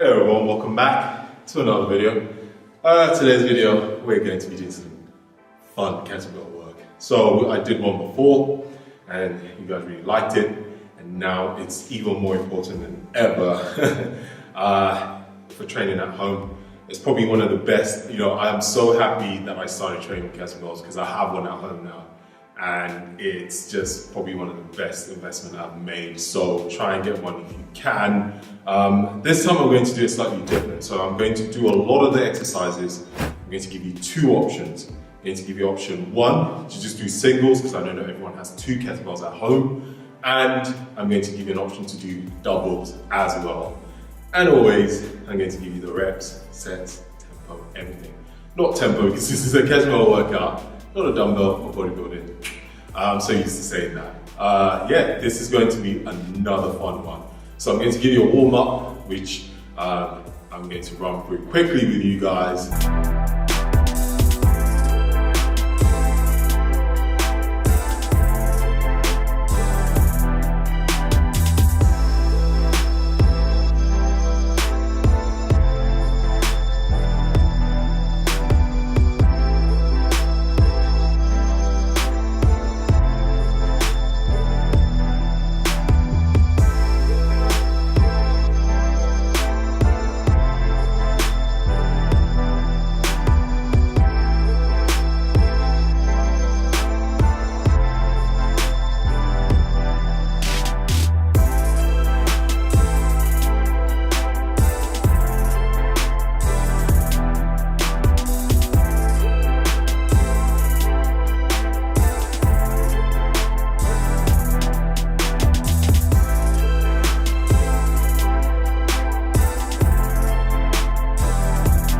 Hey everyone, welcome back to another video. Today's video, we're going to be doing some fun kettlebell work. So I did one before and you guys really liked it, and now it's even more important than ever for training at home. It's probably one of the best. I'm so happy that I started training with kettlebells because I have one at home now, and it's just probably one of the best investments I've made. So try and get one if you can. This time I'm going to do it slightly different. So I'm going to do a lot of the exercises. I'm going to give you two options. I'm going to give you option one to just do singles, because I know not everyone has two kettlebells at home. And I'm going to give you an option to do doubles as well. And always, I'm going to give you the reps, sets, tempo, everything. Not tempo, because this is a kettlebell workout, not a dumbbell or bodybuilding. I'm so used to saying that. Yeah, this is going to be another fun one. So I'm going to give you a warm up, which I'm going to run through quickly with you guys.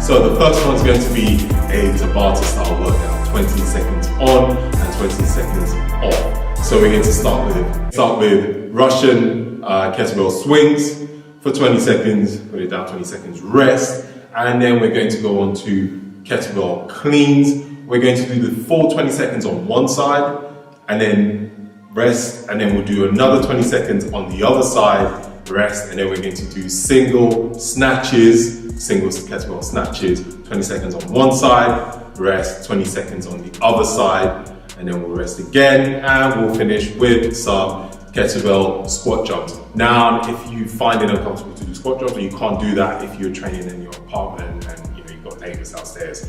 So the first one's going to be a Tabata style workout, 20 seconds on and 20 seconds off. So we're going to start with Russian kettlebell swings for 20 seconds, put it down, 20 seconds rest, and then we're going to go on to kettlebell cleans. We're going to do the full 20 seconds on one side and then rest, and then we'll do another 20 seconds on the other side, rest, and then we're going to do single snatches, single kettlebell snatches, 20 seconds on one side, rest, 20 seconds on the other side, and then we'll rest again, and we'll finish with some kettlebell squat jumps. Now, if you find it uncomfortable to do squat jumps, or you can't do that if you're training in your apartment and you've got neighbors downstairs,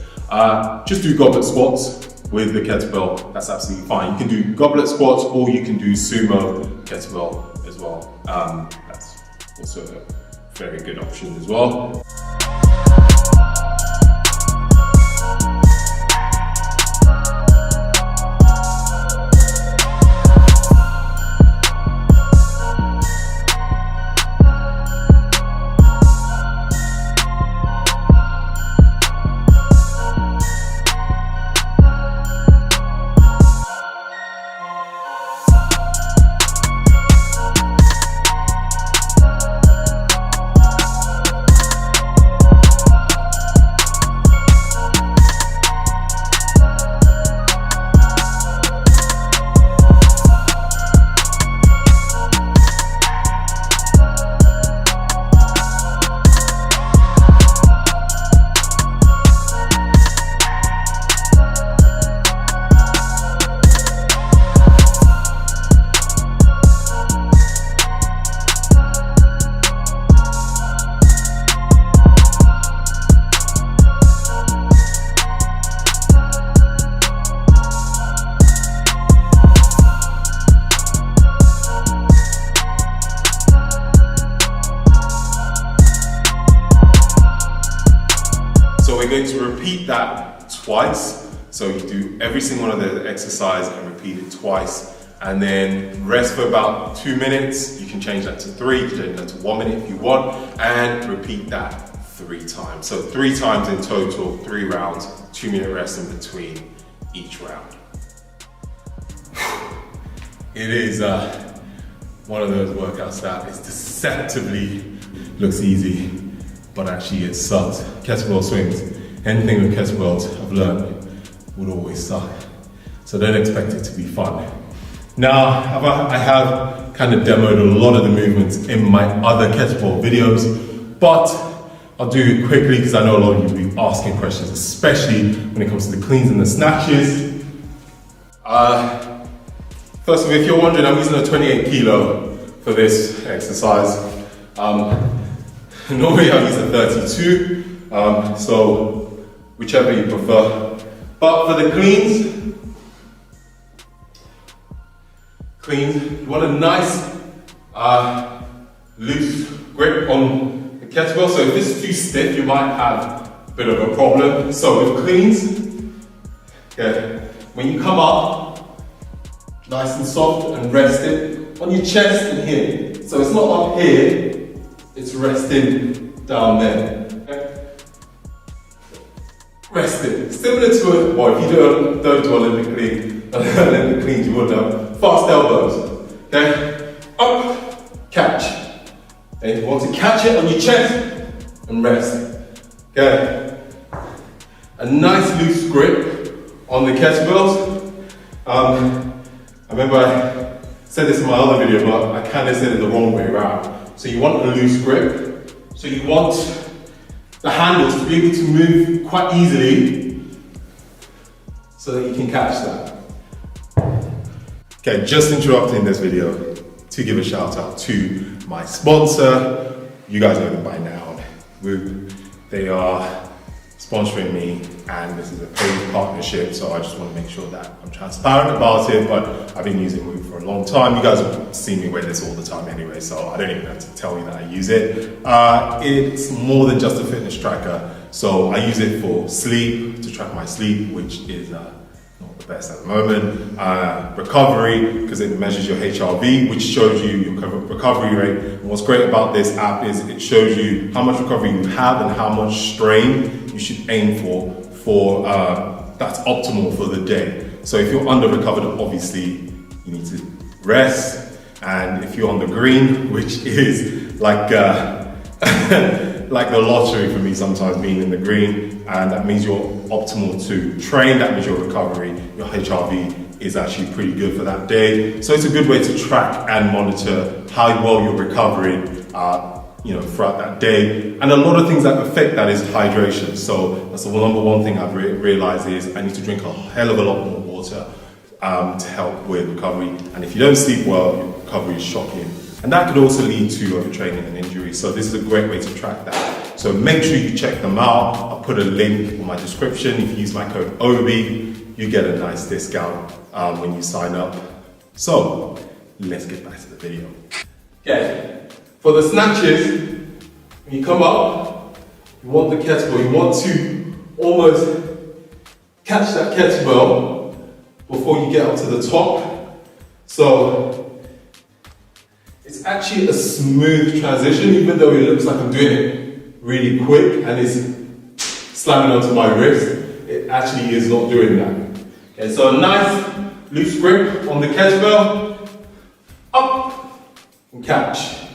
just do goblet squats with the kettlebell. That's absolutely fine. You can do goblet squats, or you can do sumo kettlebell as well. That's also a very good option as well. We're going to repeat that twice. So you do every single one of the exercise and repeat it twice, and then rest for about 2 minutes. You can change that to 3, you can change that to 1 minute if you want, and repeat that 3 times. So 3 times in total, 3 rounds, 2-minute rest in between each round. It is one of those workouts that is deceptively looks easy, but actually it sucks. Kettlebell swings, anything with kettlebells I've learned would always suck. So don't expect it to be fun. Now, I have kind of demoed a lot of the movements in my other kettlebell videos, but I'll do it quickly because I know a lot of you will be asking questions, especially when it comes to the cleans and the snatches. First of all, if you're wondering, I'm using a 28 kilo for this exercise. Normally I use a 32, so whichever you prefer. But for the cleans, you want a nice loose grip on the kettlebell. So if it's too stiff, you might have a bit of a problem. So with cleans, okay, when you come up, nice and soft and rested on your chest and here. So it's not up here, it's resting down there. Okay? Rested. Similar to it, well, if you don't do Olympic cleans, you wouldn't have. Fast elbows. Okay? Up, catch. Okay? You want to catch it on your chest and rest. Okay? A nice loose grip on the kettlebells. I remember I said this in my other video, but I kind of said it the wrong way around. So you want a loose grip. So you want the handles to be able to move quite easily so that you can catch that. Okay, just interrupting this video to give a shout out to my sponsor. You guys know them by now, Whoop. They are sponsoring me and this is a paid partnership, so I just want to make sure that I'm transparent about it, but I've been using Whoop for a long time. You guys have seen me wear this all the time anyway, so I don't even have to tell you that I use it. It's more than just a fitness tracker, so I use it for sleep, to track my sleep, which is not the best at the moment. Recovery, because it measures your HRV, which shows you your recovery rate. And what's great about this app is it shows you how much recovery you have and how much strain you should aim for that's optimal for the day. So if you're under recovered, obviously you need to rest. And if you're on the green, which is like like the lottery for me sometimes, being in the green, and that means you're optimal to train. That means your recovery, your HRV is actually pretty good for that day. So it's a good way to track and monitor how well you're recovering throughout that day. And a lot of things that affect that is hydration. So that's the number one thing I've realized is I need to drink a hell of a lot more water to help with recovery. And if you don't sleep well, your recovery is shocking. And that could also lead to overtraining and injury. So this is a great way to track that. So make sure you check them out. I'll put a link in my description. If you use my code OBI, you get a nice discount when you sign up. So let's get back to the video. Okay, for the snatches, when you come up, you want the kettlebell, you want to almost catch that kettlebell before you get up to the top. So it's actually a smooth transition, even though it looks like I'm doing it really quick and it's slamming onto my wrist. It actually is not doing that. Okay, so a nice loose grip on the kettlebell, up and catch,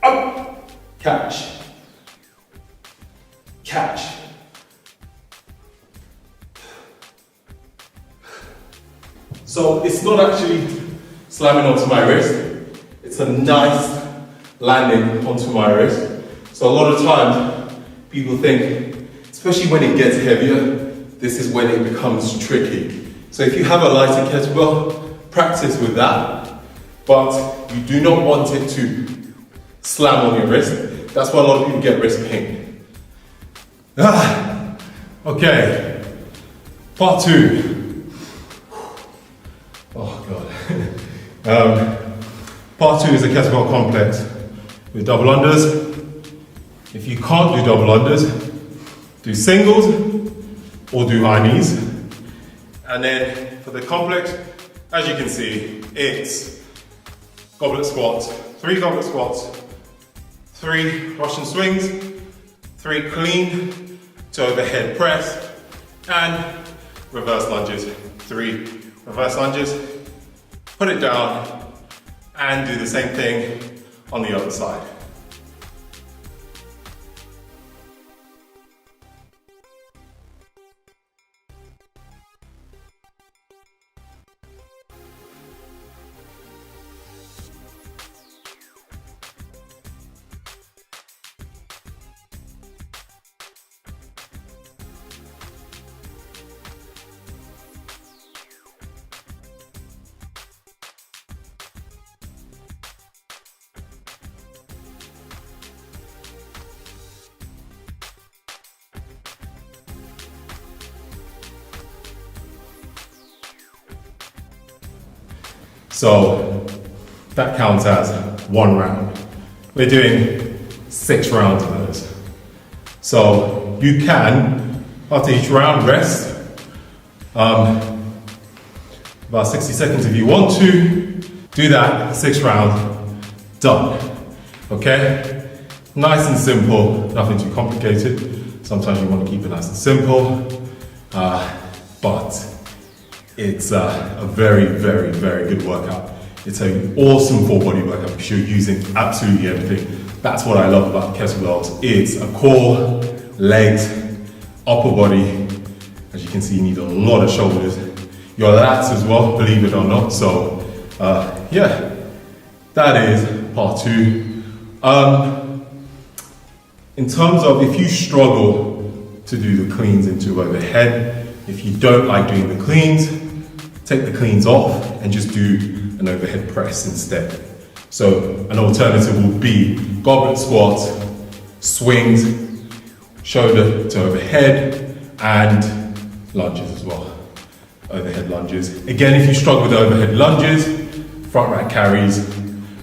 up, catch, catch. So it's not actually slamming onto my wrist, it's a nice landing onto my wrist. So a lot of times people think, especially when it gets heavier, this is when it becomes tricky. So if you have a lighter kettlebell, practice with that, but you do not want it to slam on your wrist. That's why a lot of people get wrist pain. Okay, part 2. Oh God. Part 2 is a kettlebell complex with double unders. If you can't do double unders, do singles or do high knees. And then for the complex, as you can see, it's goblet squats, 3 goblet squats, 3 Russian swings, 3 clean to overhead press, and reverse lunges, 3 reverse lunges. Put it down and do the same thing on the other side. So that counts as 1 round. We're doing 6 rounds of those. So you can, after each round, rest about 60 seconds if you want to. Do that, 6 rounds, done. Okay? Nice and simple, nothing too complicated. Sometimes you want to keep it nice and simple, but it's a very, very, very good workout. It's an awesome full body workout because you're using absolutely everything. That's what I love about kettlebells. It's a core, legs, upper body. As you can see, you need a lot of shoulders. Your lats as well, believe it or not. So yeah, that is part 2. In terms of if you struggle to do the cleans into overhead, if you don't like doing the cleans, take the cleans off and just do an overhead press instead. So an alternative will be goblet squats, swings, shoulder to overhead, and lunges as well. Overhead lunges. Again, if you struggle with overhead lunges, front rack carries,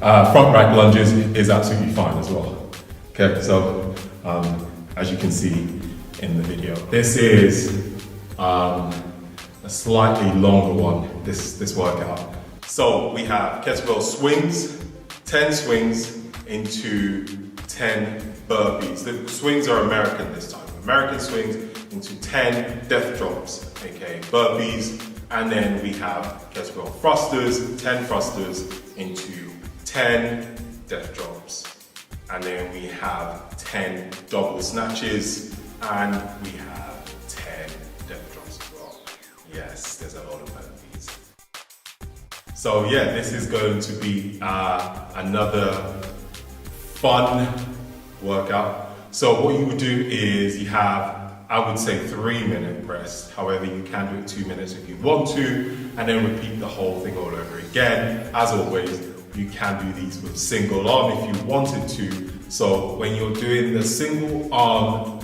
front rack lunges is absolutely fine as well. Okay, so as you can see in the video, this is a slightly longer one, this workout. So we have kettlebell swings, 10 swings into 10 burpees. The swings are American this time. American swings into 10 death drops, aka burpees. And then we have kettlebell thrusters, 10 thrusters into 10 death drops. And then we have 10 double snatches, and we have 10 death drops as well. Yes, there's a lot of burpees. So yeah, this is going to be another fun workout. So what you would do is you have, I would say 3-minute rest. However, you can do it 2 minutes if you want to, and then repeat the whole thing all over again. As always, you can do these with single arm if you wanted to. So when you're doing the single arm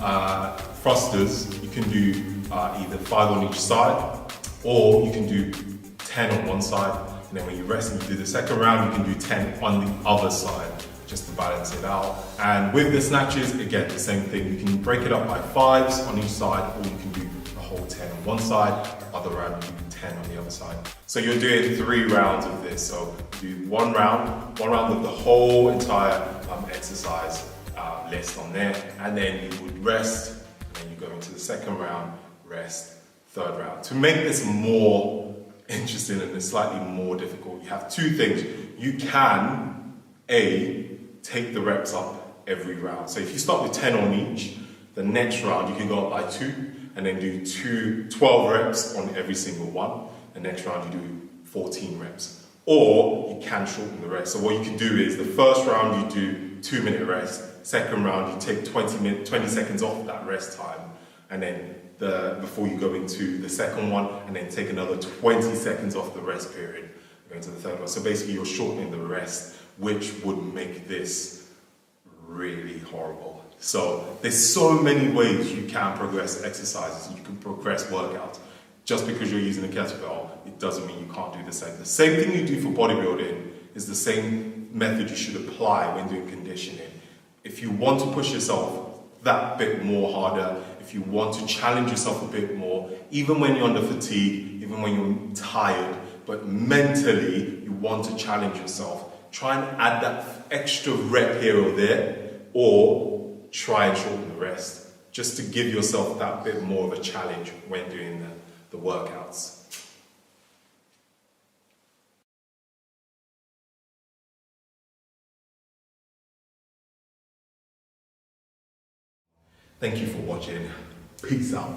thrusters, you can do either 5 on each side, or you can do 10 on one side. And then when you rest and you do the second round, you can do 10 on the other side, just to balance it out. And with the snatches, again, the same thing. You can break it up by 5s on each side, or you can do the whole 10 on one side, the other round you do 10 on the other side. So you're doing 3 rounds of this. So do one round of the whole entire exercise list on there, and then you would rest, and then you go into the second round, rest, third round. To make this more interesting and slightly more difficult, you have 2 things. You can, take the reps up every round. So if you start with 10 on each, the next round you can go up by 2, and then do 12 reps on every single one. The next round you do 14 reps. Or you can shorten the rest. So what you can do is the first round you do 2-minute rest, second round you take 20 seconds off that rest time, and then before you go into the second one, and then take another 20 seconds off the rest period, go into the third one. So basically you're shortening the rest, which would make this really horrible. So there's so many ways you can progress exercises, you can progress workouts. Just because you're using a kettlebell, it doesn't mean you can't do the same. The same thing you do for bodybuilding is the same method you should apply when doing conditioning. If you want to push yourself that bit more harder, if you want to challenge yourself a bit more, even when you're under fatigue, even when you're tired, but mentally you want to challenge yourself, try and add that extra rep here or there, or try and shorten the rest, just to give yourself that bit more of a challenge when doing the workouts. Thank you for watching. Peace out.